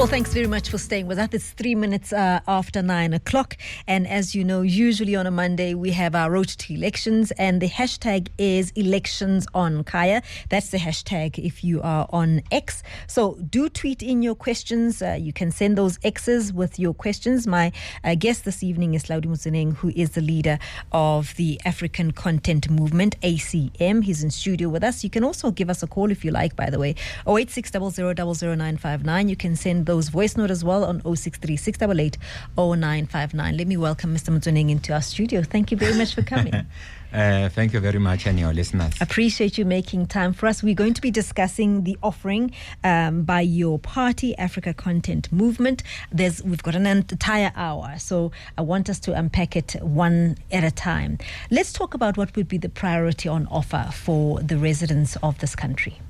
Well, thanks very much for staying with us. It's 3 minutes after 9 o'clock. And as you know, usually on a Monday, we have our road to elections. And the hashtag is elections on Kaya. That's the hashtag if you are on X. So do tweet in your questions. You can send those X's with your questions. My guest this evening is Hlaudi Motsoeneng, who is the leader of the African Content Movement, ACM. He's in studio with us. You can also give us a call if you like, by the way. 086 00 00959. You can send those voice note as well on 063 688 0959. Let me welcome Mr. Motsoeneng into our studio. Thank you very much for coming. Thank you very much, and your listeners. Appreciate you making time for us. We're going to be discussing the offering by your party, Africa Content Movement. We've got an entire hour, so I want us to unpack it one at a time. Let's talk about what would be the priority on offer for the residents of this country.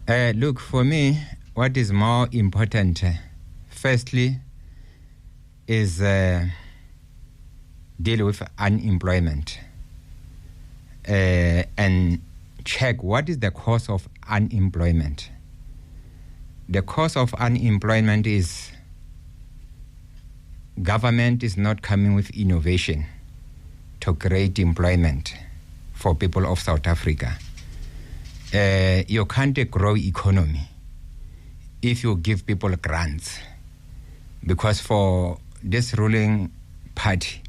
Look, for me, what is more important, firstly, is deal with unemployment and check what is the cause of unemployment. The cause of unemployment is government is not coming with innovation to create employment for people of South Africa. You can't grow economy if you give people grants, because for this ruling party,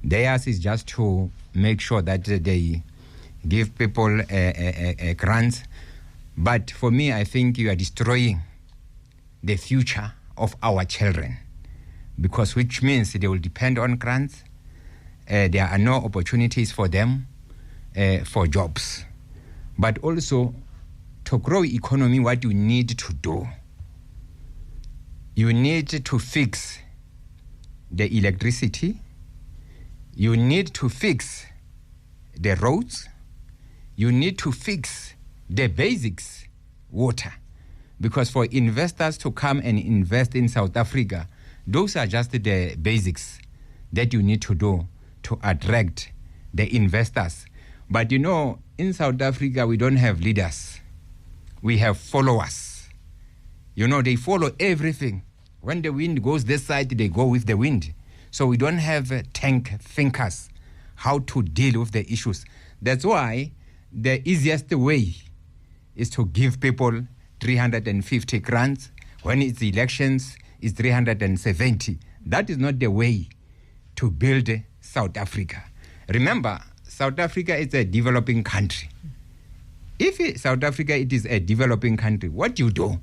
theirs is just to make sure that they give people grants. But for me, I think you are destroying the future of our children, because which means they will depend on grants. There are no opportunities for them for jobs. But also, to grow economy, what you need to do, you need to fix the electricity, you need to fix the roads, you need to fix the basics, water. Because for investors to come and invest in South Africa, those are just the basics that you need to do to attract the investors. But you know, in South Africa, we don't have leaders. We have followers. You know, they follow everything. When the wind goes this side, they go with the wind. So we don't have tank thinkers how to deal with the issues. That's why the easiest way is to give people 350 grants. When it's elections, it's 370. That is not the way to build South Africa. Remember, South Africa is a developing country. If South Africa it is a developing country, what do you do?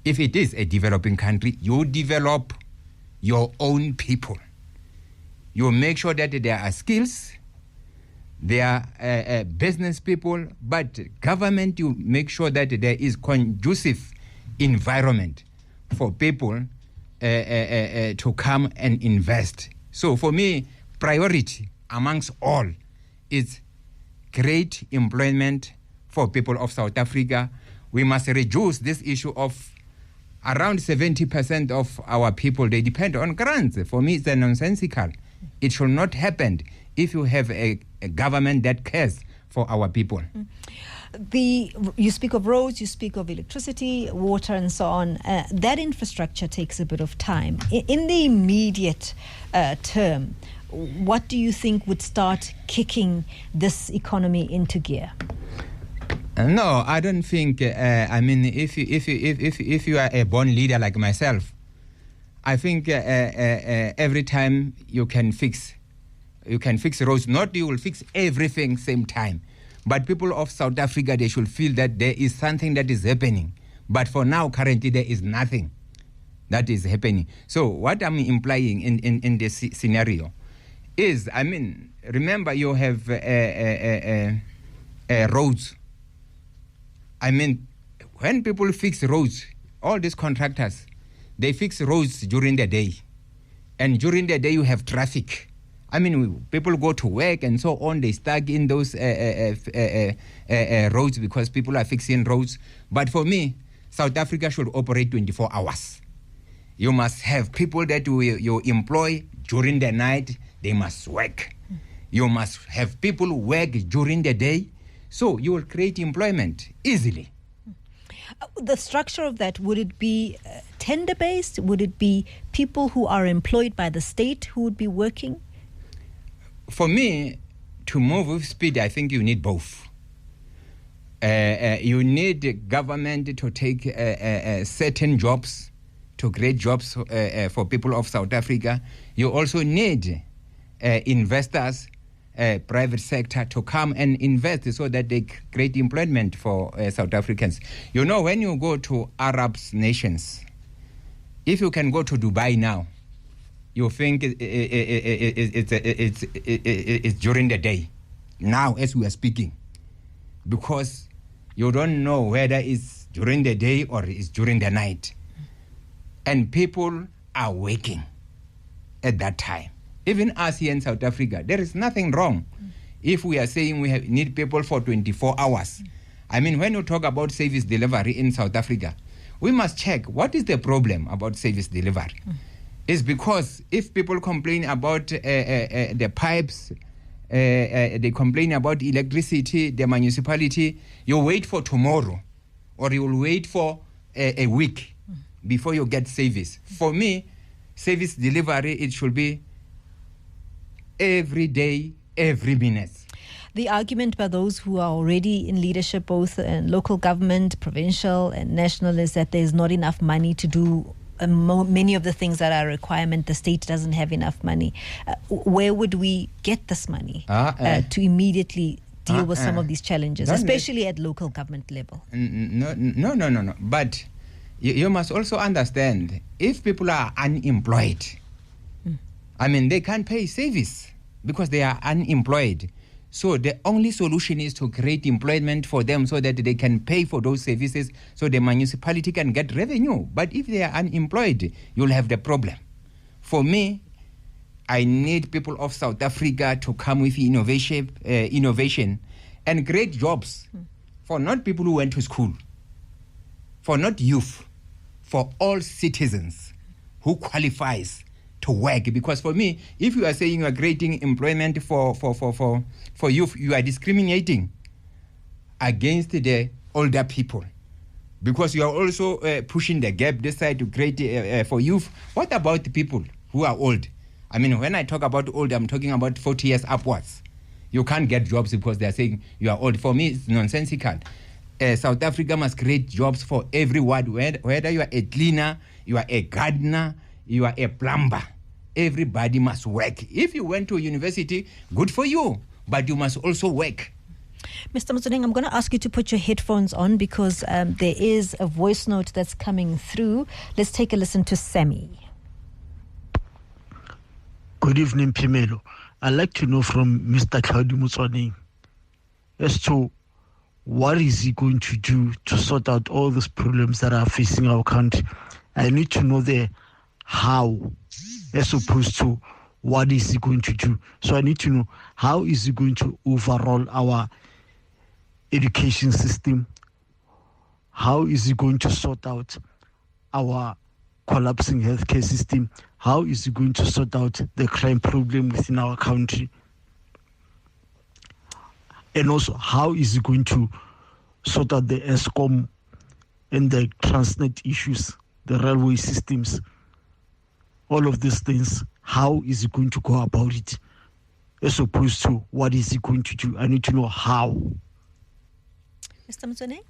If it is a developing country, you develop your own people. You make sure that there are skills, there are business people, but government, you make sure that there is conducive environment for people to come and invest. So for me, priority amongst all is create employment for people of South Africa. We must reduce this issue of around 70% of our people, they depend on grants. For me, it's nonsensical. It should not happen if you have a government that cares for our people. You speak of roads, you speak of electricity, water, and so on. That infrastructure takes a bit of time. In the immediate term, what do you think would start kicking this economy into gear? No, I don't think. If you are a born leader like myself, I think every time you can fix roads. Not you will fix everything same time, but people of South Africa, they should feel that there is something that is happening. But for now, currently there is nothing that is happening. So what I'm implying in this scenario is, remember you have roads. When people fix roads, all these contractors, they fix roads during the day. And during the day, you have traffic. People go to work and so on. They stuck in those roads because people are fixing roads. But for me, South Africa should operate 24 hours. You must have people that you employ during the night. They must work. You must have people work during the day. So you will create employment easily. The structure of that, would it be tender-based? Would it be people who are employed by the state who would be working? For me, to move with speed, I think you need both. You need the government to take certain jobs, to create jobs for people of South Africa. You also need investors, private sector, to come and invest so that they create employment for South Africans. You know, when you go to Arab nations, if you can go to Dubai now, you think it's during the day, now as we are speaking, because you don't know whether it's during the day or it's during the night. And people are working at that time. Even us here in South Africa, there is nothing wrong if we are saying we need people for 24 hours. I mean, when you talk about service delivery in South Africa, we must check what is the problem about service delivery. It's because if people complain about the pipes, they complain about electricity, the municipality, you wait for tomorrow, or you will wait for a week before you get service. For me, service delivery, it should be every day, every minute. The argument by those who are already in leadership, both in local government, provincial and national, is that there's not enough money to do many of the things that are a requirement. The state doesn't have enough money. Where would we get this money to immediately deal with some of these challenges, especially at local government level? No. But you must also understand, if people are unemployed, I mean, they can't pay service because they are unemployed. So the only solution is to create employment for them so that they can pay for those services so the municipality can get revenue. But if they are unemployed, you'll have the problem. For me, I need people of South Africa to come with innovation and create jobs for not people who went to school, for not youth, for all citizens who qualifies to work. Because for me, if you are saying you are creating employment for youth, you are discriminating against the older people, because you are also pushing the gap this side to create for youth. What about the people who are old? I mean, when I talk about old, I'm talking about 40 years upwards. You can't get jobs because they are saying you are old. For me, it's nonsensical. South Africa must create jobs for everyone, whether you are a cleaner, you are a gardener, you are a plumber. Everybody must work. If you went to university, good for you, but you must also work. Mr. Motsoeneng, I'm going to ask you to put your headphones on because there is a voice note that's coming through. Let's take a listen to Sammy. Good evening, Pimelo. I'd like to know from Mr. Hlaudi Motsoeneng as to what is he going to do to sort out all these problems that are facing our country. I need to know the how as opposed to what is he going to do. So I need to know, how is he going to overhaul our education system? How is he going to sort out our collapsing healthcare system? How is he going to sort out the crime problem within our country? And also, how is he going to sort out the ESCOM and the Transnet issues, the railway systems, all of these things? How is he going to go about it? As opposed to what is he going to do? I need to know how. Mr. Motsoeneng?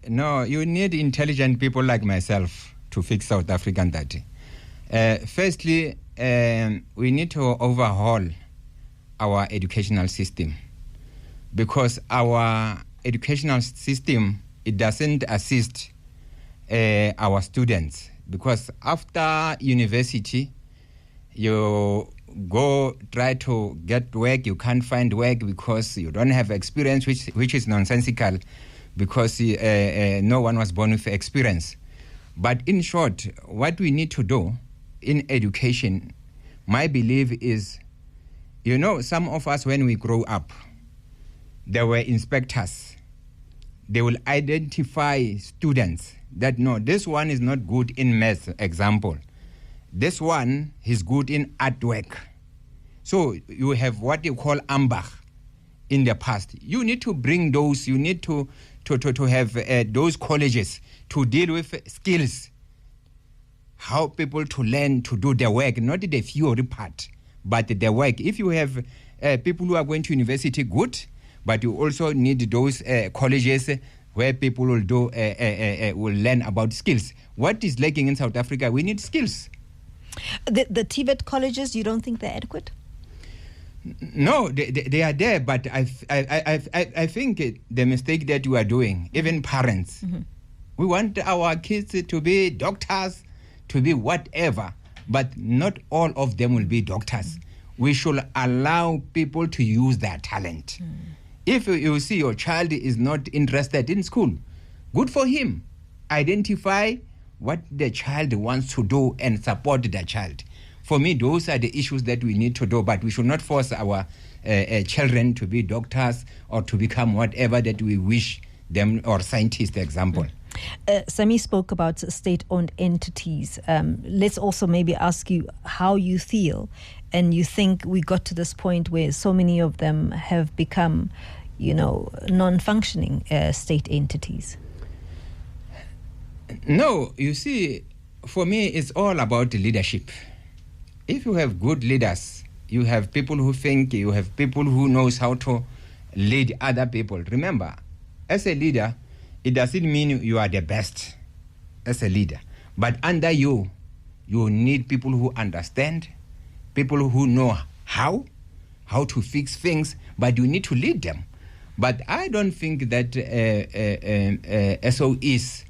No, you need intelligent people like myself to fix South African that. Firstly, we need to overhaul our educational system, because our educational system, it doesn't assist our students. Because after university, you go try to get work, you can't find work because you don't have experience, which is nonsensical, because no one was born with experience. But in short, what we need to do in education, my belief is, you know, some of us, when we grow up, there were inspectors. They will identify students that, no, this one is not good in math, example. This one is good in artwork. So you have what you call AMBAG, in the past. You need to bring those. You need to have those colleges to deal with skills, how people to learn to do their work, not the theory part, but the work. If you have people who are going to university, good, but you also need those colleges where people will will learn about skills. What is lacking in South Africa? We need skills. The TVET colleges, you don't think they're adequate? No, they are there, but I think the mistake that we are doing, even parents, we want our kids to be doctors, to be whatever, but not all of them will be doctors. We should allow people to use their talent. If you see your child is not interested in school, good for him. Identify what the child wants to do and support the child. For me, those are the issues that we need to do, but we should not force our children to be doctors or to become whatever that we wish them, or scientists, example. Sami spoke about state-owned entities. Let's also maybe ask you how you feel and you think we got to this point where so many of them have become, non-functioning state entities. No, you see, for me, it's all about leadership. If you have good leaders, you have people who think, you have people who knows how to lead other people. Remember, as a leader, it doesn't mean you are the best as a leader. But under you need people who understand, people who know how to fix things, but you need to lead them. But I don't think that SOEs,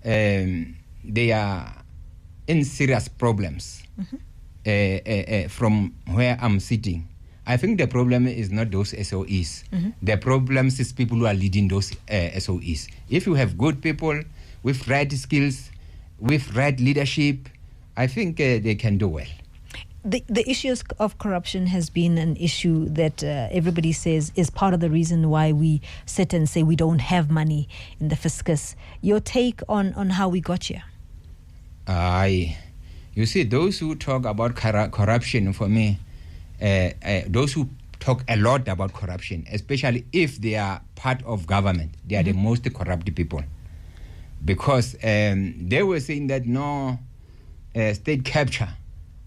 they are in serious problems from where I'm sitting. I think the problem is not those SOEs. The problem is people who are leading those SOEs. If you have good people with right skills, with right leadership, I think they can do well. The issues of corruption has been an issue that everybody says is part of the reason why we sit and say we don't have money in the fiscus. Your take on how we got here? You see, those who talk about corruption, for me, those who talk a lot about corruption, especially if they are part of government, they are the most corrupt people. Because they were saying that no state capture,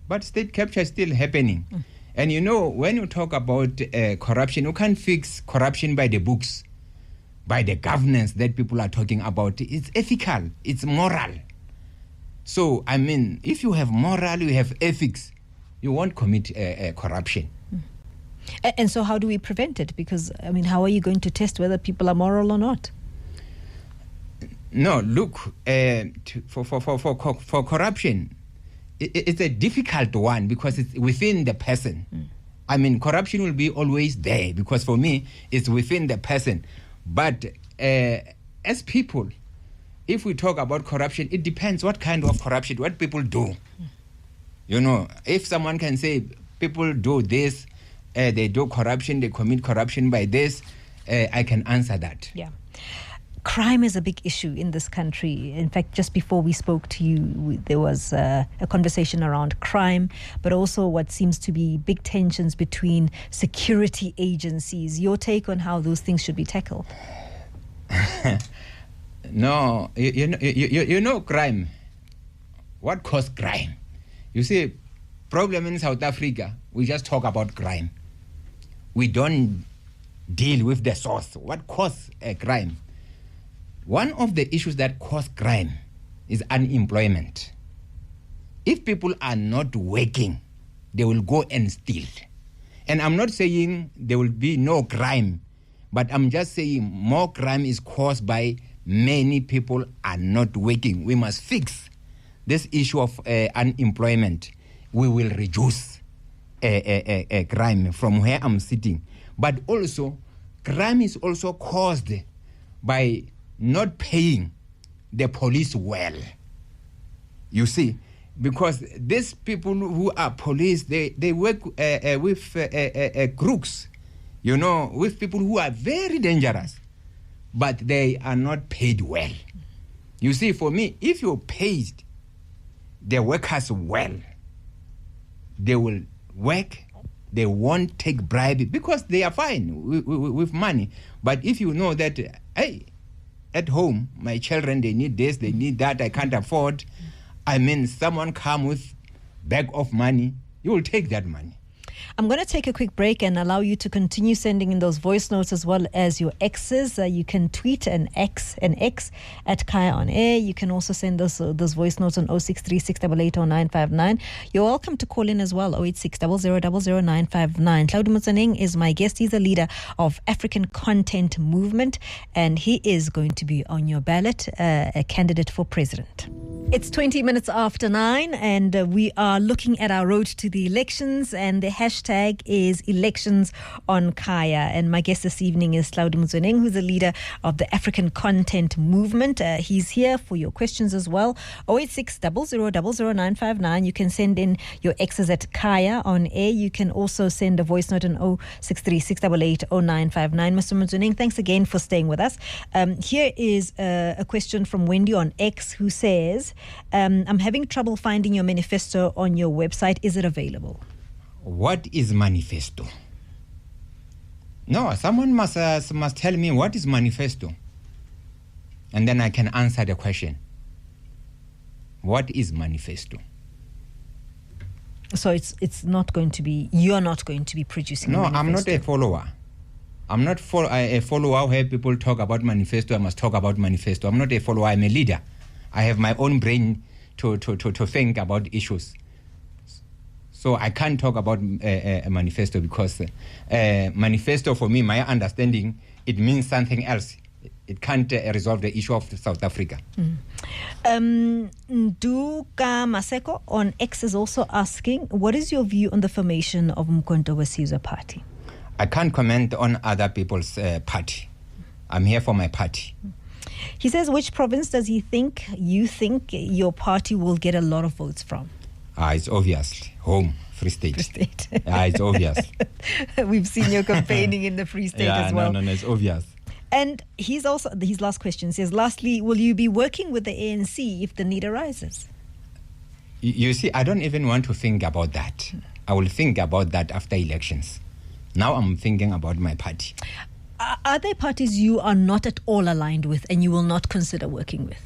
but state capture is still happening. And when you talk about corruption, you can't fix corruption by the books, by the governance that people are talking about. It's ethical, it's moral. So, if you have moral, you have ethics, you won't commit corruption. And so how do we prevent it? Because, how are you going to test whether people are moral or not? No, look, for corruption, it's a difficult one because it's within the person. Corruption will be always there because for me, it's within the person. But as people, if we talk about corruption, it depends what kind of corruption, what people do. If someone can say people do this, they do corruption, they commit corruption by this, I can answer that. Yeah. Crime is a big issue in this country. In fact, just before we spoke to you, there was a conversation around crime, but also what seems to be big tensions between security agencies. Your take on how those things should be tackled? No, crime. What caused crime? You see, problem in South Africa, we just talk about crime. We don't deal with the source. What caused a crime? One of the issues that cause crime is unemployment. If people are not working, they will go and steal. And I'm not saying there will be no crime, but I'm just saying more crime is caused by many people are not working. We must fix this issue of unemployment. We will reduce crime from where I'm sitting. But also, crime is also caused by not paying the police well. You see, because these people who are police, they work with crooks, with people who are very dangerous, but they are not paid well. You see, for me, if you paid the workers well, they will work, They won't take bribe because they are fine with money. But if you know that, hey, at home, my children, they need this, they need that, I can't afford. I mean, someone come with bag of money, you will take that money. I'm going to take a quick break and allow you to continue sending in those voice notes as well as your X's. You can tweet an X at Kaya on Air. You can also send those voice notes on 063 688 0959. You're welcome to call in as well, 086 0000 959. Hlaudi Motsoeneng is my guest. He's a leader of African Content Movement, and he is going to be on your ballot, a candidate for president. It's 20 minutes after 9, and we are looking at our road to the elections, and the hashtag is elections on Kaya. And my guest this evening is Hlaudi Motsoeneng, who's the leader of the African Content Movement. He's here for your questions as well. 086 0000 959. You can send in your X's at Kaya on air. You can also send a voice note on 063 688 0959. Mr. Motsoeneng, thanks again for staying with us. Here is a question from Wendy on X, who says, I'm having trouble finding your manifesto on your website. Is it available? What is manifesto? No, someone must tell me what is manifesto, and then I can answer the question. What is manifesto? So it's not going to be, you're not going to be producing. No, a manifesto. I'm not a follower. I'm not a follower where people talk about manifesto. I must talk about manifesto. I'm not a follower. I'm a leader. I have my own brain to think about issues. So I can't talk about a manifesto because manifesto, for me, my understanding, it means something else. It can't resolve the issue of South Africa. Nduka Maseko on X is also asking, what is your view on the formation of Umkhonto weSizwe party? I can't comment on other people's party. I'm here for my party. He says, which province does you think your party will get a lot of votes from? It's obvious. Home, Free State. Free State. It's obvious. We've seen your campaigning in the Free State as well. No, it's obvious. And he's also, his last question says, lastly, will you be working with the ANC if the need arises? You see, I don't even want to think about that. I will think about that after elections. Now I'm thinking about my party. Are there parties you are not at all aligned with and you will not consider working with?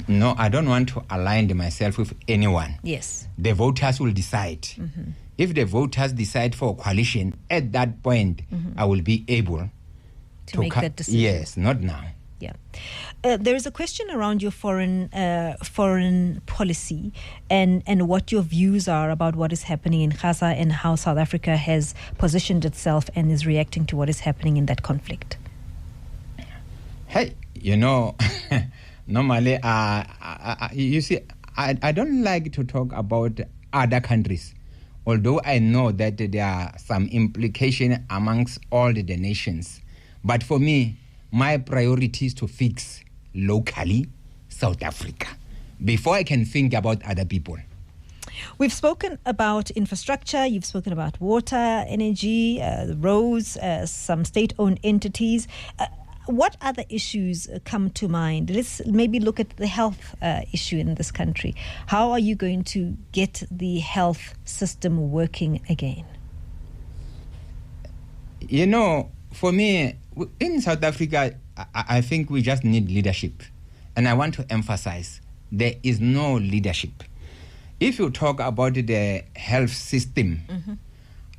No, I don't want to align myself with anyone. Yes. The voters will decide. Mm-hmm. If the voters decide for a coalition, at that point, I will be able to make that decision. Yes, not now. Yeah. There is a question around your foreign policy and what your views are about what is happening in Gaza and how South Africa has positioned itself and is reacting to what is happening in that conflict. Hey, normally, you see, I don't like to talk about other countries, although I know that there are some implication amongst all the nations. But for me, my priority is to fix locally South Africa before I can think about other people. We've spoken about infrastructure, you've spoken about water, energy, roads, some state-owned entities. What other issues come to mind? Let's maybe look at the health issue in this country. How are you going to get the health system working again? For me, in South Africa, I think we just need leadership. And I want to emphasize, there is no leadership. If you talk about the health system,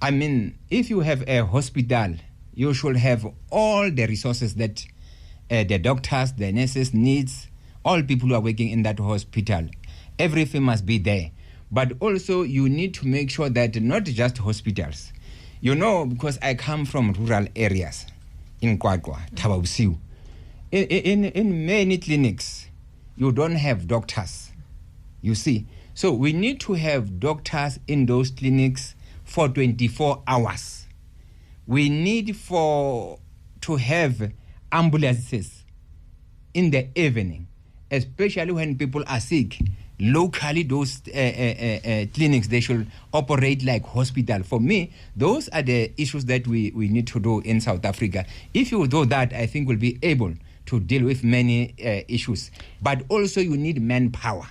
I mean, if you have a hospital, you should have all the resources that the doctors, the nurses needs, all people who are working in that hospital. Everything must be there. But also you need to make sure that not just hospitals. Because I come from rural areas in Kwakwa, Tababusiu. In many clinics, you don't have doctors, you see. So we need to have doctors in those clinics for 24 hours. We need to have ambulances in the evening, especially when people are sick. Locally, those clinics, they should operate like hospital. For me, those are the issues that we need to do in South Africa. If you do that, I think we'll be able to deal with many issues. But also you need manpower.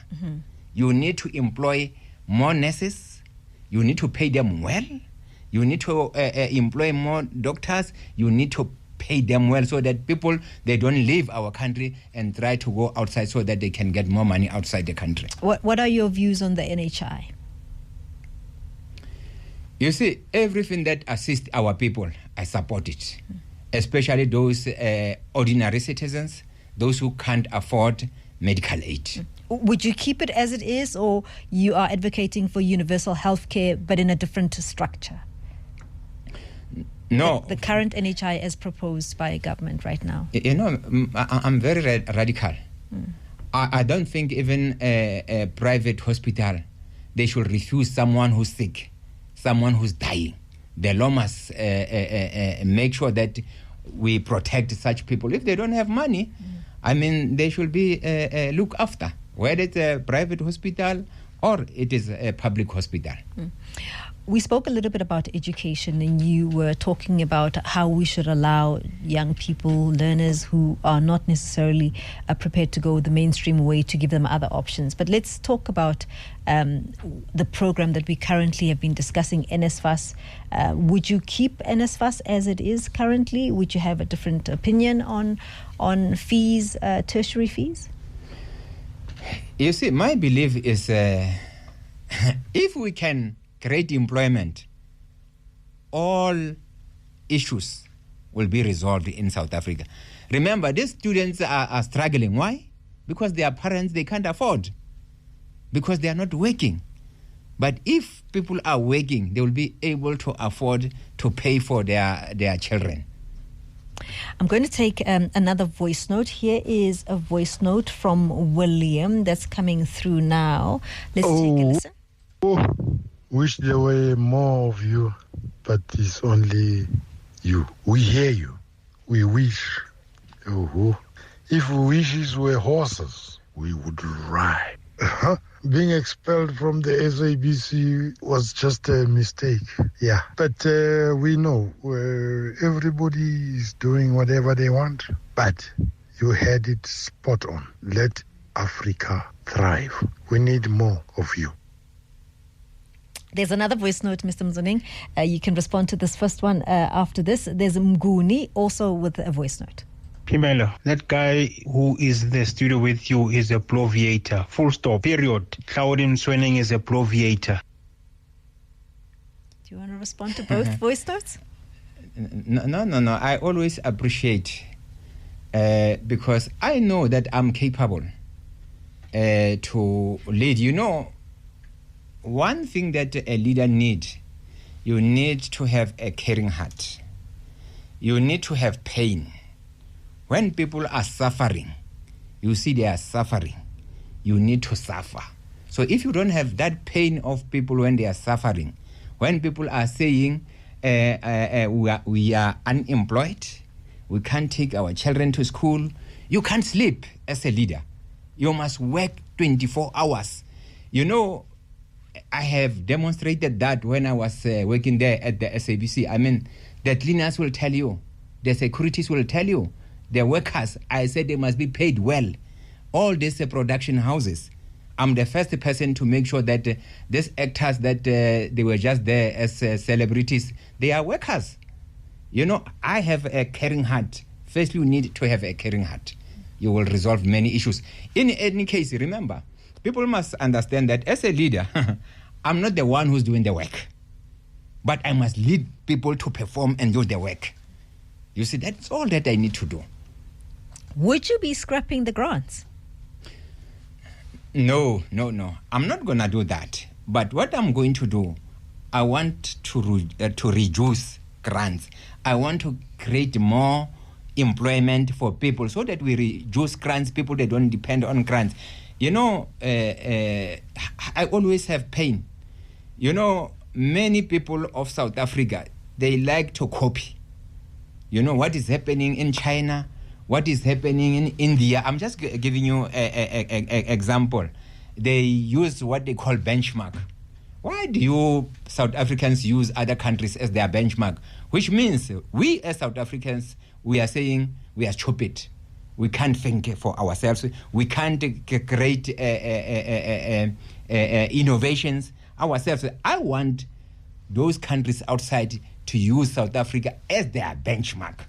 You need to employ more nurses. You need to pay them well. You need to employ more doctors. You need to pay them well so that people, they don't leave our country and try to go outside so that they can get more money outside the country. What are your views on the NHI? You see, everything that assists our people, I support it. Especially those ordinary citizens, those who can't afford medical aid. Would you keep it as it is, or you are advocating for universal health care but in a different structure? No. The current NHI as proposed by government right now. You know, I'm very radical. I don't think even a private hospital, they should refuse someone who's sick, someone who's dying. The law must make sure that we protect such people. If they don't have money, I mean, they should be looked after, whether it's a private hospital or it is a public hospital. We spoke a little bit about education, and you were talking about how we should allow young people, learners who are not necessarily prepared to go the mainstream way, to give them other options. But let's talk about the program that we currently have been discussing, NSFAS. Would you keep NSFAS as it is currently? Would you have a different opinion on fees, tertiary fees? You see, my belief is if we can create employment, all issues will be resolved in South Africa. Remember, these students are struggling. Why? Because their parents, they can't afford, because they are not working. But if people are working, they will be able to afford to pay for their children. I'm going to take another voice note. Here is a voice note from William that's coming through now. Let's take a listen. Wish there were more of you, but it's only you. We hear you. We wish. If wishes were horses, we would ride. Being expelled from the SABC was just a mistake. Yeah. But we know everybody is doing whatever they want. But you had it spot on. Let Africa thrive. We need more of you. There's another voice note, Mr. Motsoeneng. You can respond to this first one after this. There's Mguni also with a voice note. Phemelo, that guy who is in the studio with you is a bloviator. Full stop. Period. Hlaudi Motsoeneng is a bloviator. Do you want to respond to both voice notes? No. I always appreciate because I know that I'm capable to lead. You know, one thing that a leader needs, you need to have a caring heart. You need to have pain. When people are suffering, you see they are suffering, you need to suffer. So if you don't have that pain of people when they are suffering, when people are saying we are unemployed, we can't take our children to school, you can't sleep as a leader. You must work 24 hours. You know, I have demonstrated that when I was working there at the SABC. I mean, the cleaners will tell you, the securities will tell you, the workers, I said they must be paid well. All these production houses, I'm the first person to make sure that these actors that they were just there as celebrities, they are workers. You know, I have a caring heart. First, you need to have a caring heart. You will resolve many issues. In any case, remember, people must understand that as a leader, I'm not the one who's doing the work, but I must lead people to perform and do the work. You see, that's all that I need to do. Would you be scrapping the grants? No. I'm not going to do that. But what I'm going to do, I want to reduce grants. I want to create more employment for people so that we reduce grants, people that don't depend on grants. You know, I always have pain. You know, many people of South Africa, they like to copy. You know, what is happening in China, what is happening in India. I'm just giving you an example. They use what they call benchmark. Why do you South Africans use other countries as their benchmark? Which means we as South Africans, we are saying we are stupid. We can't think for ourselves. We can't create innovations ourselves. I want those countries outside to use South Africa as their benchmark.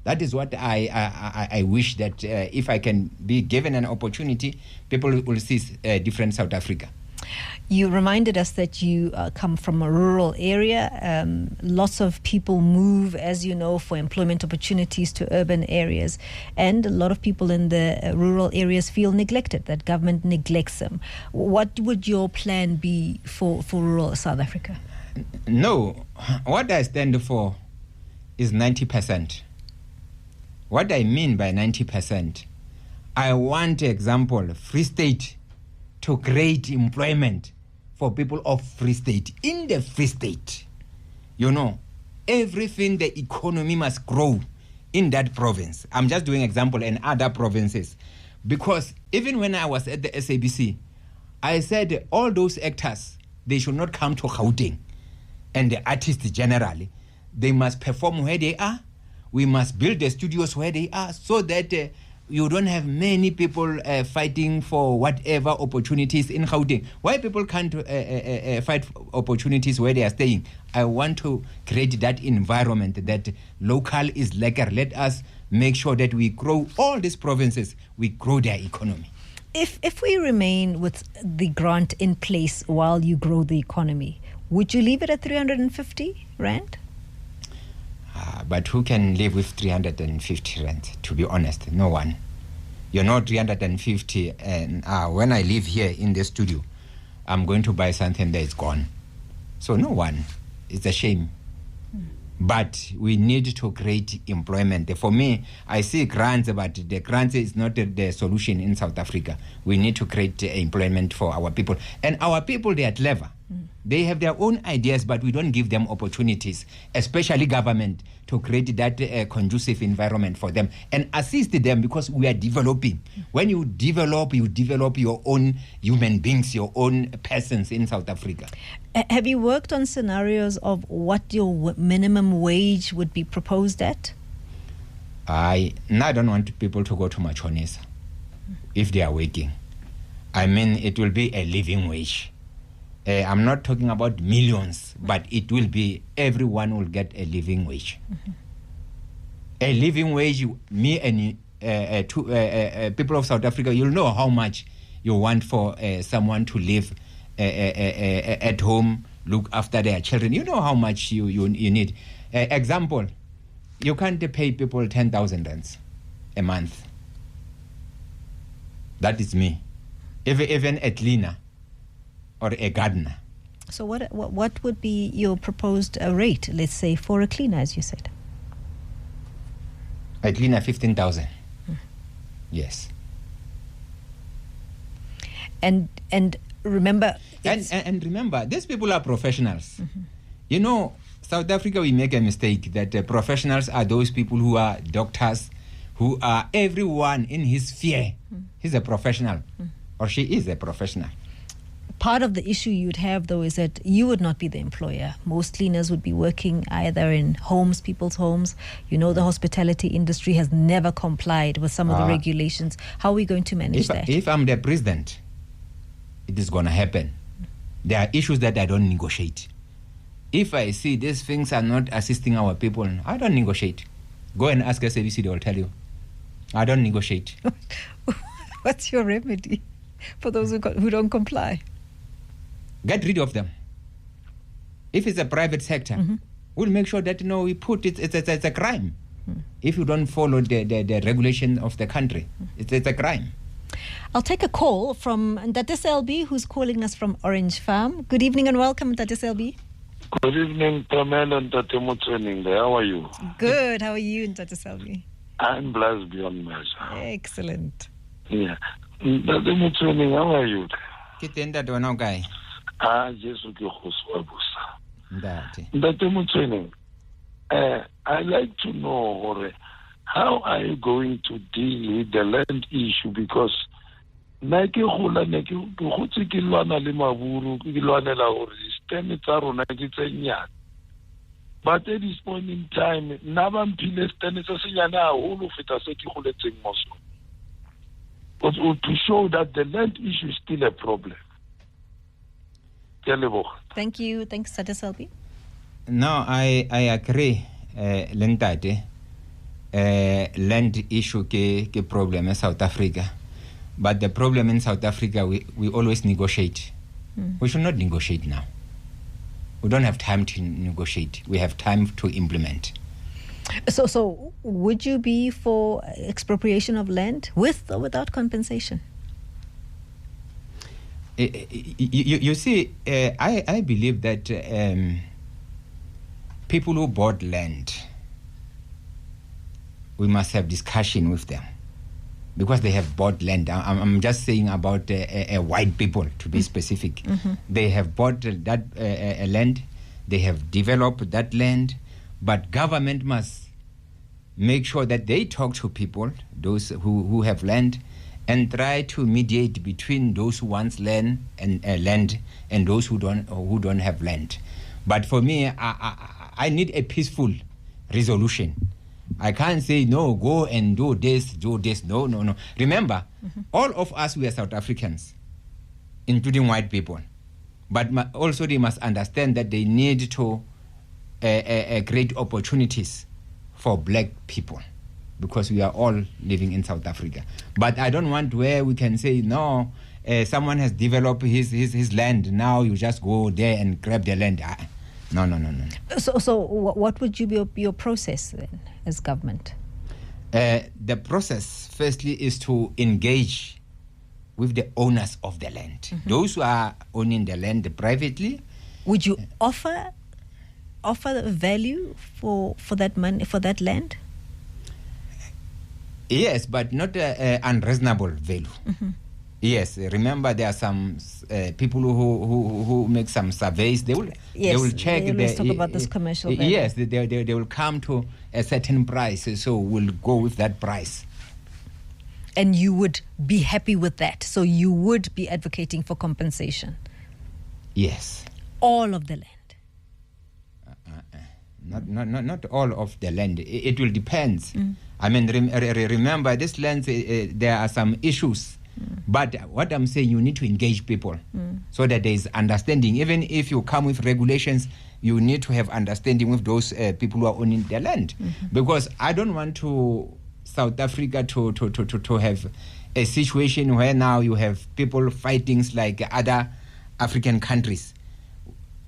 That is what I wish that if I can be given an opportunity, people will see different South Africa. You reminded us that you come from a rural area. Lots of people move, as you know, for employment opportunities to urban areas. And a lot of people in the rural areas feel neglected, that government neglects them. What would your plan be for rural South Africa? No, what I stand for is 90%. What I mean by 90%, I want, example, Free State to create employment for people of Free State. In the Free State, you know, everything, the economy must grow in that province. I'm just doing example in other provinces. Because even when I was at the SABC, I said all those actors, they should not come to Gauteng. And the artists generally, they must perform where they are. We must build the studios where they are so that you don't have many people fighting for whatever opportunities in Gauteng. Why people can't fight for opportunities where they are staying? I want to create that environment that local is lekker. Let us make sure that we grow all these provinces, we grow their economy. If we remain with the grant in place while you grow the economy, would you leave it at 350 Rand? But who can live with 350 Rand, to be honest? No one. You know, 350, and when I live here in the studio, I'm going to buy something that is gone. So no one. It's a shame. But we need to create employment. For me, I see grants, but the grants is not the solution in South Africa. We need to create employment for our people. And our people, they are clever. They have their own ideas, but we don't give them opportunities, especially government, to create that conducive environment for them and assist them, because we are developing. When you develop your own human beings, your own persons in South Africa. Have you worked on scenarios of what your minimum wage would be proposed at? I don't want people to go to Machonisa if they are working. I mean, it will be a living wage. I'm not talking about millions, but it will be, everyone will get a living wage. A living wage, me and people of South Africa, you'll know how much you want for someone to live at home, look after their children. You know how much you need. Example, you can't pay people 10,000 rands a month. That is me. Even a cleaner or a gardener. So what would be your proposed rate, let's say, for a cleaner, as you said? A cleaner, 15,000. Yes. And remember... And remember, these people are professionals. You know, South Africa, we make a mistake that professionals are those people who are doctors, who are everyone in his sphere. He's a professional, or she is a professional. Part of the issue you'd have, though, is that you would not be the employer. Most cleaners would be working either in homes, people's homes. You know, the hospitality industry has never complied with some of the regulations. How are we going to manage that? If I'm the president, it is going to happen. There are issues that I don't negotiate. If I see these things are not assisting our people, I don't negotiate. Go and ask SABC, they will tell you. I don't negotiate. What's your remedy for those who don't comply? Get rid of them. If it's a private sector, we'll make sure that we put it. It's a crime. If you don't follow the regulation of the country, it's a crime. I'll take a call from Ntate Selby, who's calling us from Orange Farm. Good evening and welcome, Ntate Selby. Good evening, Pamela and Hlaudi Motsoeneng. How are you? Good. How are you, Ntate Selby? I'm blessed beyond measure. Excellent. Yeah. Hlaudi Motsoeneng, how are you? Guy. Jesu ke khoswa busa. Hlaudi Motsoeneng, I'd like to know how are you going to deal with the land issue, because but at this point in time, to show that the land issue is still a problem. Thank you. Thanks, Ntate Selby. No, I agree. Lentate, land issue ke problem in South Africa. But the problem in South Africa, we always negotiate. We should not negotiate now. We don't have time to negotiate. We have time to implement. So would you be for expropriation of land with or without compensation? You see, I believe that people who bought land, we must have discussion with them because they have bought land. I'm just saying about white people, to be specific. They have bought that land, they have developed that land, but government must make sure that they talk to people, those who have land, and try to mediate between those who want land and those who don't have land. But for me, I need a peaceful resolution. I can't say, no, go and do this. No. Remember, all of us, we are South Africans, including white people. But also they must understand that they need to create opportunities for black people because we are all living in South Africa. But I don't want where we can say, no, someone has developed his land, now you just go there and grab the land. No. So what would you be your process then as government? The process, firstly, is to engage with the owners of the land. Those who are owning the land privately. Would you offer value for that money, for that land? Yes, but not unreasonable value. Yes, remember there are some people who make some surveys. They will check. Let's talk about this commercial value. Yes, they will come to a certain price, so we'll go with that price. And you would be happy with that, so you would be advocating for compensation. Yes. All of the land. Not all of the land. It will depend. I mean, remember, this land, there are some issues. But what I'm saying, you need to engage people so that there is understanding. Even if you come with regulations, you need to have understanding with those people who are owning the land. Because I don't want South Africa to have a situation where now you have people fighting like other African countries.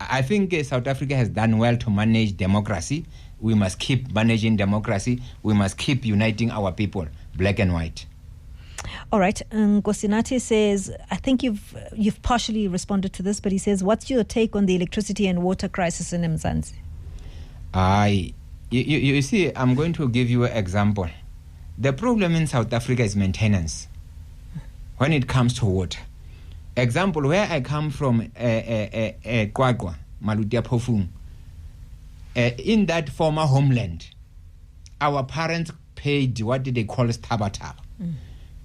I think South Africa has done well to manage democracy. We must keep managing democracy. We must keep uniting our people, black and white. All right. Nkosinati says, I think you've partially responded to this, but he says, what's your take on the electricity and water crisis in Mzansi? You see, I'm going to give you an example. The problem in South Africa is maintenance when it comes to water. Example, where I come from, Kwakwa, Malutia Pofung, in that former homeland, our parents paid what they call taba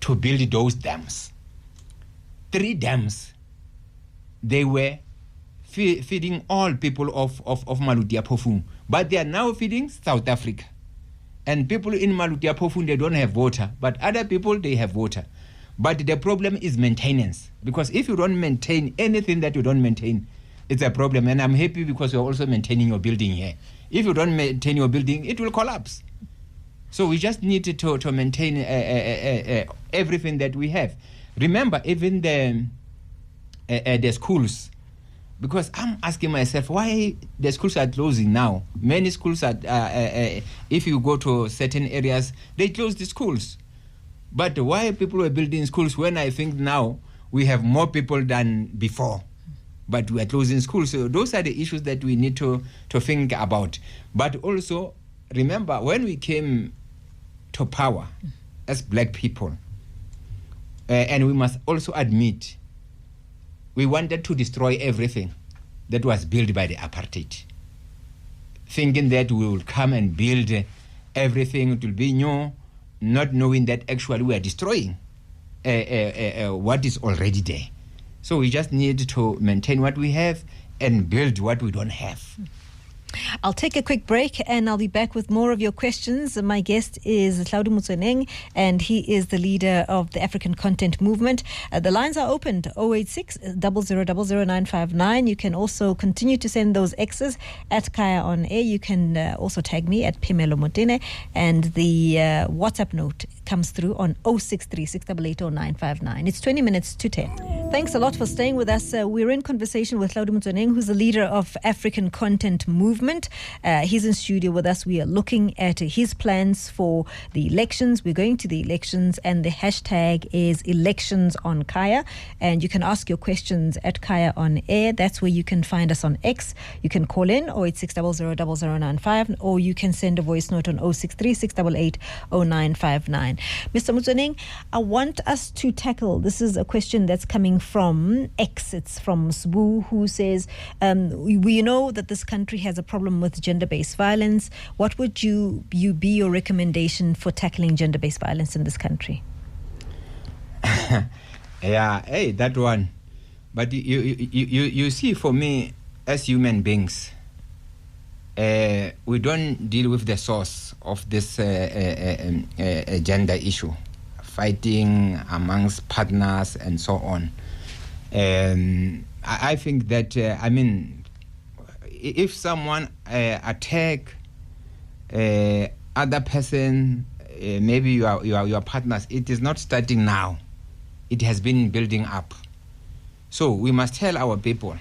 to build those dams. 3 dams. They were feeding all people of Malutia Pofung, but they are now feeding South Africa. And people in Malutia Pofung, they don't have water, but other people, they have water. But the problem is maintenance, because if you don't maintain anything that you don't maintain, it's a problem. And I'm happy because you're also maintaining your building here. If you don't maintain your building, it will collapse. So we just need to maintain everything that we have. Remember, even the schools, because I'm asking myself why the schools are closing now. Many schools are, if you go to certain areas, they close the schools. But why people are building schools when I think now we have more people than before, but we are closing schools? So those are the issues that we need to think about. But also, remember, when we came to power as black people, and we must also admit, we wanted to destroy everything that was built by the apartheid, thinking that we will come and build everything, it will be new, not knowing that actually we are destroying what is already there. So we just need to maintain what we have and build what we don't have. I'll take a quick break and I'll be back with more of your questions. My guest is Hlaudi Motsoeneng, and he is the leader of the African Content Movement. The lines are opened, 086 0000959. You can also continue to send those X's at Kaya on Air. You can also tag me at Phemelo Motene, and the WhatsApp note comes through on 063 6880959. It's 20 minutes to 10. Thanks a lot for staying with us. We're in conversation with Hlaudi Motsoeneng, who's the leader of African Content Movement. He's in studio with us. We are looking at his plans for the elections. We're going to the elections, and the hashtag is elections on Kaya. And you can ask your questions at Kaya on Air. That's where you can find us on X. You can call in 086 000095, or you can send a voice note on 063 688 0959. Mr. Motsoeneng, I want us to tackle, this is a question that's coming from X. It's from Sbu, who says, we know that this country has a problem with gender-based violence. What would you be your recommendation for tackling gender-based violence in this country? Yeah, hey, that one. But you see, for me, as human beings, we don't deal with the source of this gender issue, fighting amongst partners and so on. I think that, if someone attack other person, maybe your partners, it is not starting now. It has been building up. So we must tell our people,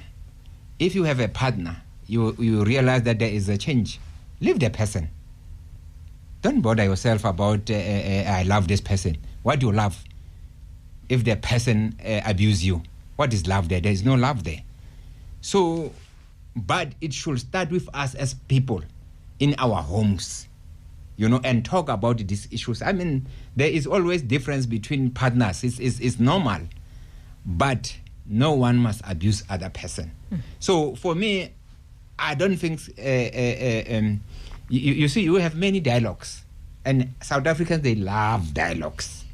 if you have a partner, you realize that there is a change, leave the person. Don't bother yourself about, I love this person. What do you love? If the person abuse you, what is love there? There is no love there. So, but it should start with us as people in our homes, and talk about these issues. There is always difference between partners. It's normal, but no one must abuse other person. So for me, I don't think, you see, you have many dialogues, and South Africans, they love dialogues.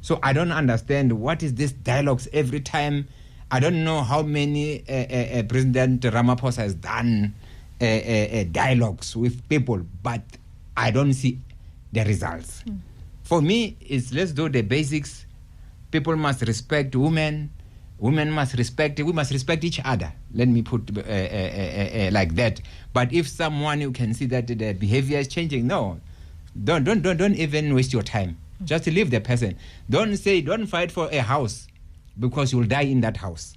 So I don't understand what is this dialogues every time. I don't know how many President Ramaphosa has done dialogues with people, but I don't see the results. For me, let's do the basics. People must respect women. Women must respect. We must respect each other. Let me put like that. But if someone you can see that the behavior is changing, no, don't even waste your time. Just leave the person. Don't fight for a house, because you'll die in that house.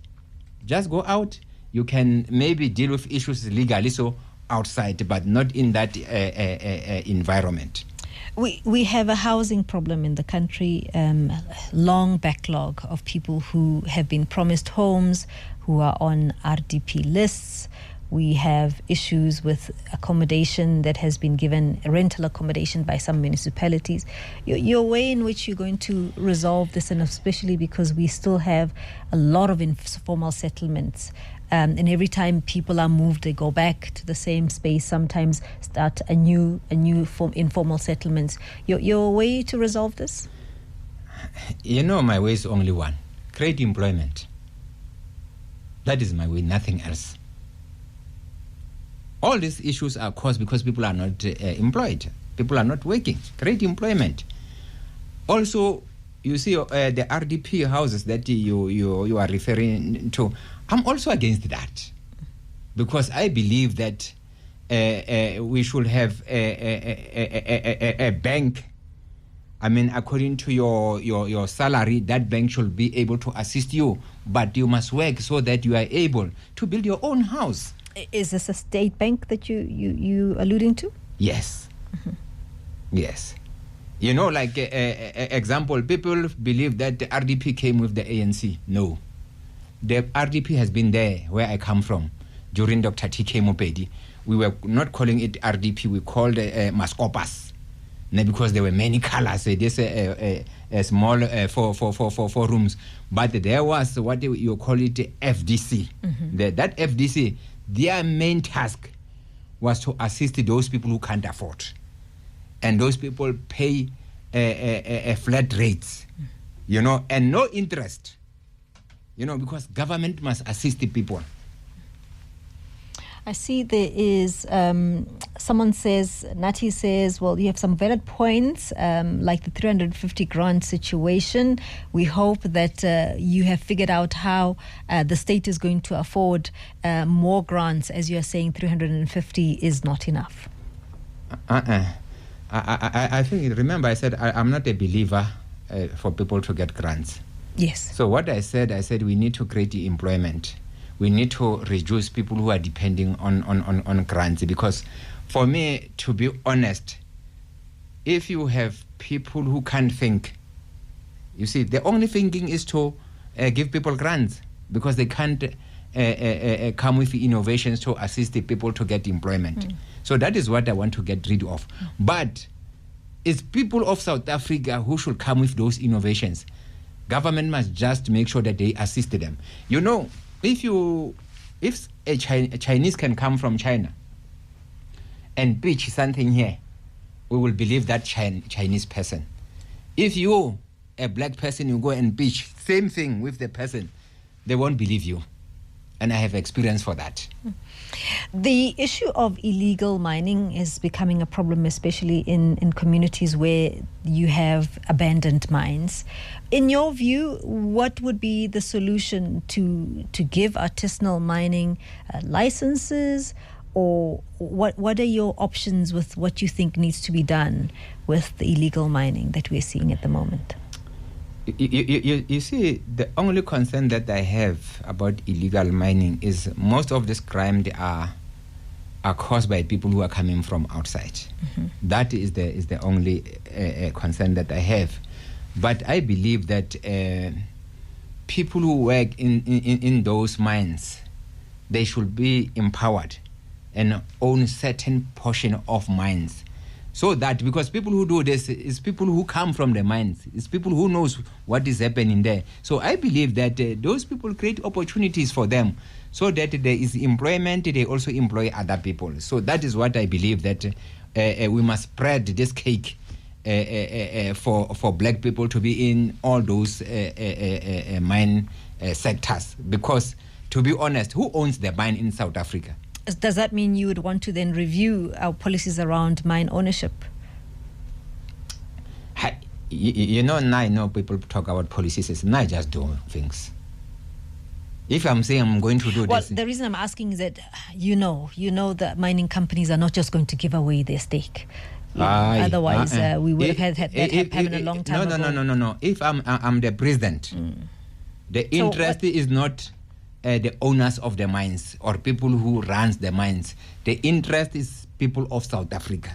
Just go out. You can maybe deal with issues legally, so outside, but not in that environment. We have a housing problem in the country, long backlog of people who have been promised homes, who are on RDP lists. We have issues with accommodation that has been given, rental accommodation by some municipalities. Your way in which you're going to resolve this, and especially because we still have a lot of informal settlements, and every time people are moved, they go back to the same space, sometimes start a new informal settlements. Your way to resolve this? My way is only one. Create employment. That is my way, nothing else. All these issues are caused because people are not employed. People are not working. Create employment. Also, you see the RDP houses that you are referring to. I'm also against that, because I believe that we should have a bank. According to your salary, that bank should be able to assist you, but you must work so that you are able to build your own house. Is this a state bank that you alluding to? Yes. Yes. Like example, people believe that the RDP came with the ANC. No. The RDP has been there where I come from during Dr. T.K. Mopedi. We were not calling it RDP, we called Mascopas. Because there were many colors. There's a small 4 rooms. But there was what you call it FDC. That FDC, their main task was to assist those people who can't afford. And those people pay a flat rates, and no interest, because government must assist the people. I see there is, someone says, Nati says, well, you have some valid points, like the 350 grant situation. We hope that you have figured out how the state is going to afford more grants. As you are saying, 350 is not enough. I think, remember I said I'm not a believer for people to get grants. Yes. So what I said we need to create employment. We need to reduce people who are depending on grants, because for me, to be honest, if you have people who can't think, you see, the only thinking is to give people grants, because they can't come with innovations to assist the people to get employment. So that is what I want to get rid of. But it's people of South Africa who should come with those innovations. Government must just make sure that they assist them. You know, if a Chinese can come from China and pitch something here, we will believe that Chinese person. If you, a black person, you go and pitch same thing with the person, they won't believe you. And I have experience for that. The issue of illegal mining is becoming a problem, especially in communities where you have abandoned mines. In your view, what would be the solution to give artisanal mining licenses, or what are your options with what you think needs to be done with the illegal mining that we're seeing at the moment? You see, the only concern that I have about illegal mining is most of this crime are caused by people who are coming from outside. That is the only concern that I have. But I believe that people who work in those mines, they should be empowered and own certain portion of mines. So that, because people who do this is people who come from the mines, it's people who knows what is happening there. So I believe that those people create opportunities for them, so that there is employment, they also employ other people. So that is what I believe, that we must spread this cake for black people to be in all those mine sectors. Because, to be honest, who owns the mine in South Africa? Does that mean you would want to then review our policies around mine ownership? You know, now I know people talk about policies, and I just do things. If I'm saying I'm going to do this... Well, the reason I'm asking is that you know that mining companies are not just going to give away their stake. Otherwise, we would have had that happen a long time ago. No. If I'm the president, the interest is not... the owners of the mines or people who runs the mines. The interest is people of South Africa.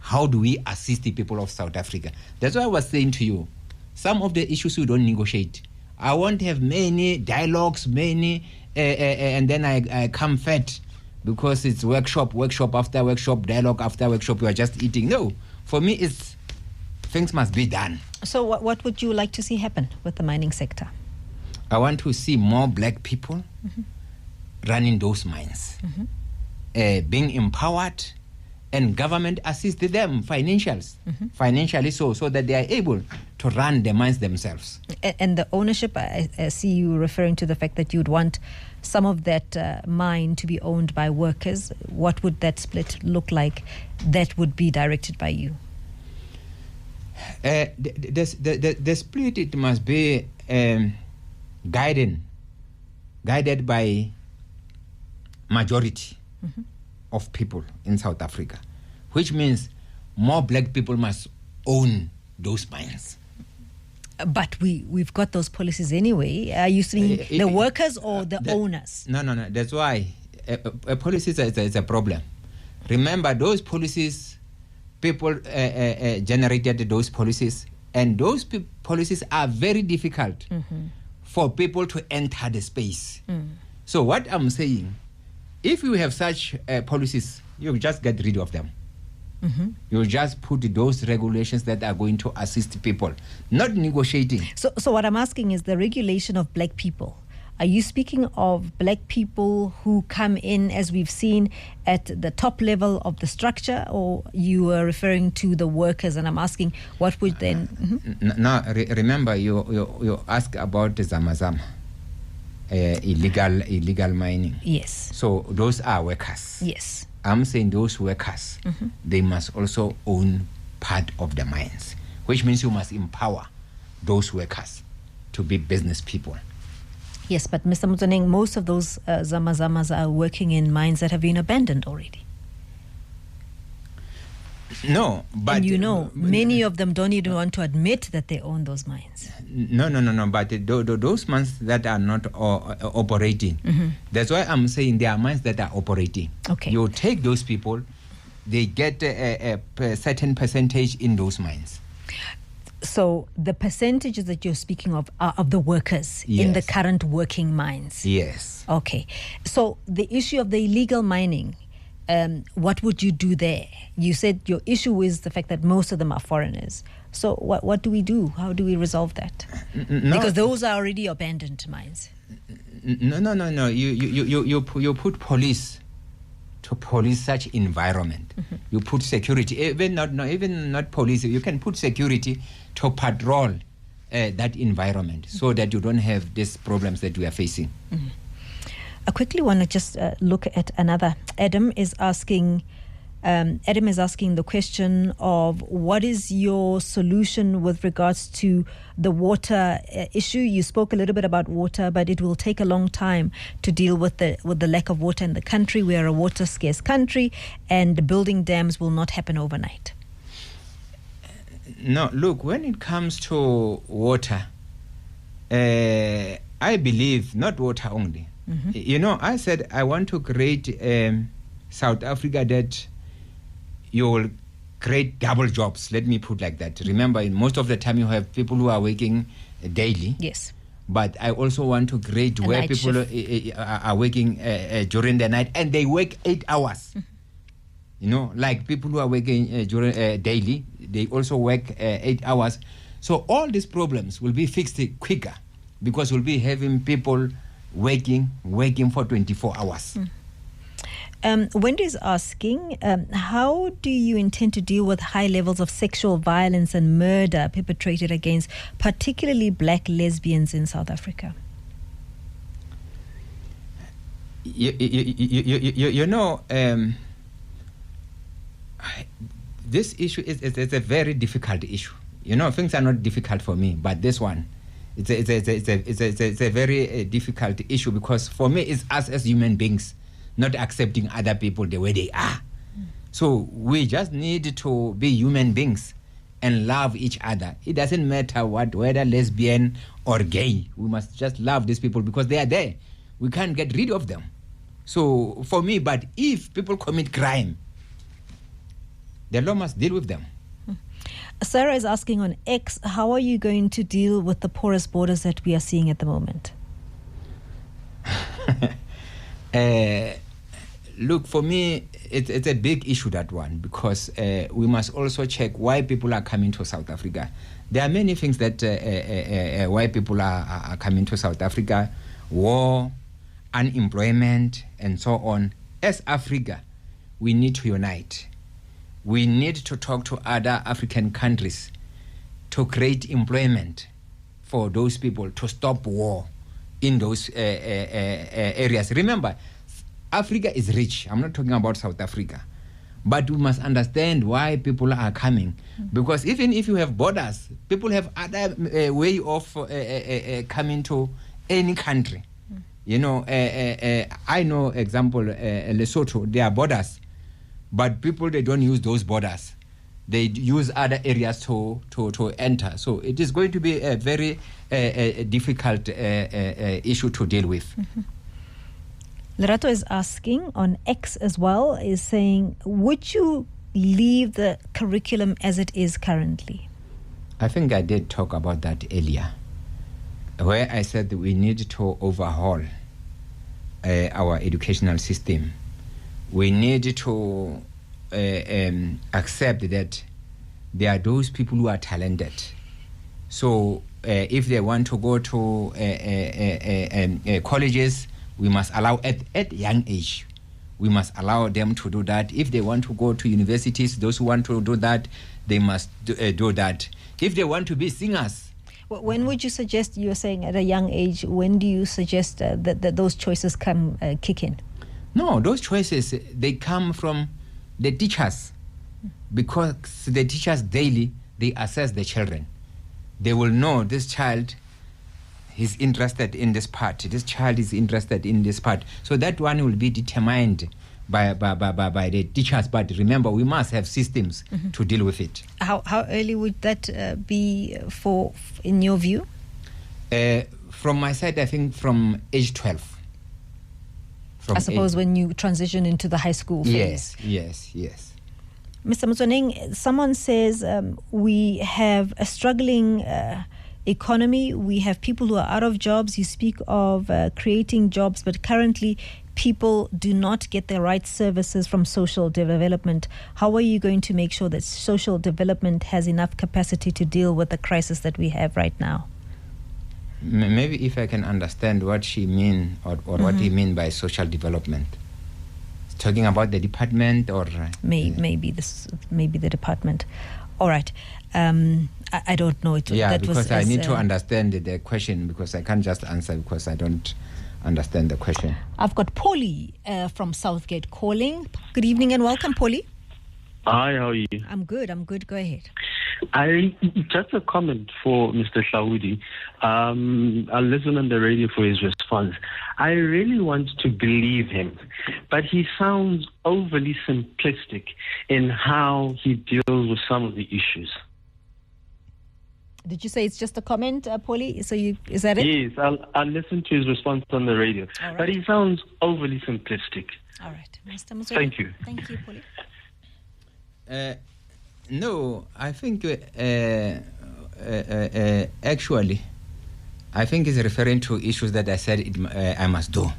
How do we assist the people of South Africa? That's why I was saying to you, some of the issues we don't negotiate. I won't have many dialogues, and then I come fat because it's workshop after workshop, dialogue after workshop, you are just eating. No, for me, it's things must be done. So what would you like to see happen with the mining sector? I want to see more black people running those mines, being empowered, and government assist them financially, so that they are able to run the mines themselves. And the ownership, I see you referring to the fact that you'd want some of that mine to be owned by workers. What would that split look like that would be directed by you? The split, it must be... guided by majority of people in South Africa, which means more black people must own those mines. But we've got those policies anyway. Are you saying the workers or the owners? No. That's why policies is a problem. Remember, those policies, people generated those policies, and those policies are very difficult for people to enter the space. So what I'm saying, if you have such policies, you just get rid of them. You just put those regulations that are going to assist people, not negotiating. So what I'm asking is the regulation of black people. Are you speaking of black people who come in, as we've seen, at the top level of the structure, or you are referring to the workers? And I'm asking, what would then... Now, remember, you ask about the Zamazama. illegal mining. Yes. So those are workers. Yes. I'm saying those workers, they must also own part of the mines, which means you must empower those workers to be business people. Yes, but Mr. Motsoeneng, most of those Zamazamas are working in mines that have been abandoned already. No, but... And many of them don't even want to admit that they own those mines. No, but those mines that are not operating, that's why I'm saying there are mines that are operating. Okay. You take those people, they get a certain percentage in those mines. So the percentages that you're speaking of are of the workers in the current working mines? Yes. Okay. So the issue of the illegal mining, what would you do there? You said your issue is the fact that most of them are foreigners. So what do we do? How do we resolve that? No. Because those are already abandoned mines. No. You put police to police such environment. You put security, even not police. You can put security to patrol that environment so that you don't have these problems that we are facing. I quickly want to just look at another. Adam is asking the question of what is your solution with regards to the water issue. You spoke a little bit about water, but it will take a long time to deal with the lack of water in the country. We are a water scarce country, and building dams will not happen overnight. No, look, when it comes to water, I believe not water only. I said I want to create South Africa that you will create double jobs. Let me put like that. Remember, most of the time you have people who are working daily. Yes. But I also want to create where people are working during the night, and they work 8 hours. Like people who are working during daily, they also work 8 hours. So all these problems will be fixed quicker because we'll be having people working for 24 hours. Wendy is asking, how do you intend to deal with high levels of sexual violence and murder perpetrated against particularly black lesbians in South Africa? This issue is a very difficult issue. Things are not difficult for me, but this one, it's a very difficult issue because for me, it's us as human beings not accepting other people the way they are. So we just need to be human beings and love each other. It doesn't matter whether lesbian or gay. We must just love these people because they are there. We can't get rid of them. So for me, but if people commit crime, the law must deal with them. Sarah is asking on X, how are you going to deal with the porous borders that we are seeing at the moment? Look, for me, it's a big issue, that one, because we must also check why people are coming to South Africa. There are many things that why people are coming to South Africa: war, unemployment, and so on. As Africa, we need to unite. We need to talk to other African countries to create employment for those people, to stop war in those areas. Remember, Africa is rich. I'm not talking about South Africa. But we must understand why people are coming. Because even if you have borders, people have other way of coming to any country. I know, example, Lesotho, there are borders. But people, they don't use those borders. They use other areas to enter. So it is going to be a very difficult issue to deal with. Lerato is asking on X as well, is saying, would you leave the curriculum as it is currently? I think I did talk about that earlier, where I said that we need to overhaul our educational system. We need to accept that there are those people who are talented. So if they want to go to colleges, we must allow at young age. We must allow them to do that. If they want to go to universities, those who want to do that, they must do that. If they want to be singers, When would you suggest, you were saying at a young age, when do you suggest that those choices kick in? No, those choices, they come from the teachers, because the teachers daily, they assess the children. They will know this child is interested in this part, this child is interested in this part. So that one will be determined by the teachers. But remember, we must have systems to deal with it. How early would that be in your view? From my side, I think from age 12. I suppose when you transition into the high school phase. Yes. Mr. Motsoeneng, someone says we have a struggling economy. We have people who are out of jobs. You speak of creating jobs, but currently people do not get the right services from social development. How are you going to make sure that social development has enough capacity to deal with the crisis that we have right now? Maybe if I can understand what she mean or what he mean by social development. Talking about the department or maybe the department. All right. I don't know it. Yeah, because I need to understand the question, because I can't just answer because I don't understand the question. I've got Polly from Southgate calling. Good evening and welcome, Polly. Hi, how are you? I'm good. Go ahead. Just a comment for Mr. Hlaudi. I'll listen on the radio for his response. I really want to believe him, but he sounds overly simplistic in how he deals with some of the issues. Did you say it's just a comment, Polly? So is that it? Yes, I'll listen to his response on the radio. Right. But he sounds overly simplistic. All right. Mr. Motsoeneng. Thank you. Thank you, Polly. No, I think actually, I think it's referring to issues that I said I must do,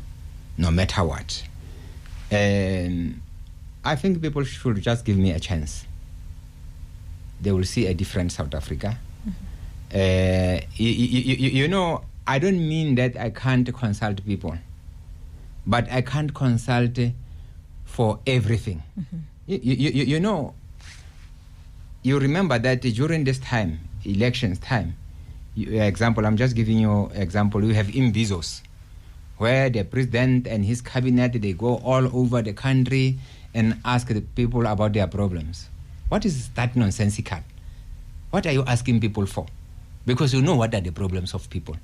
no matter what. I think people should just give me a chance. They will see a different South Africa. You know, I don't mean that I can't consult people, but I can't consult for everything. You know, you remember that during this time, elections time, example, I'm just giving you example, you have imbizos, where the president and his cabinet, they go all over the country and ask the people about their problems. What is that nonsensical? What are you asking people for? Because you know what are the problems of people.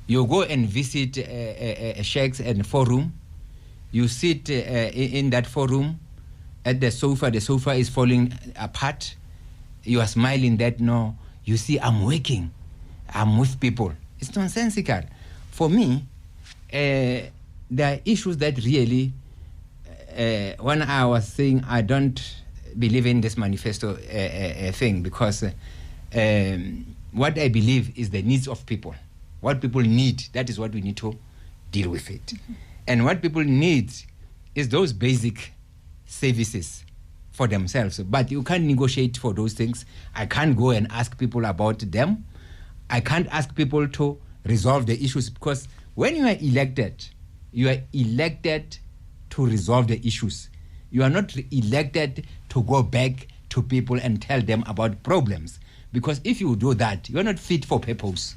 You go and visit a sheikhs and forum. You sit in that forum at the sofa is falling apart. You are smiling that, no, you see, I'm working. I'm with people. It's nonsensical. For me, there are issues that really, when I was saying I don't believe in this manifesto thing, because what I believe is the needs of people. What people need, that is what we need to deal with it. And what people need is those basic services for themselves. But you can't negotiate for those things. I can't go and ask people about them. I can't ask people to resolve the issues, because when you are elected to resolve the issues. You are not elected to go back to people and tell them about problems. Because if you do that, you are not fit for purpose.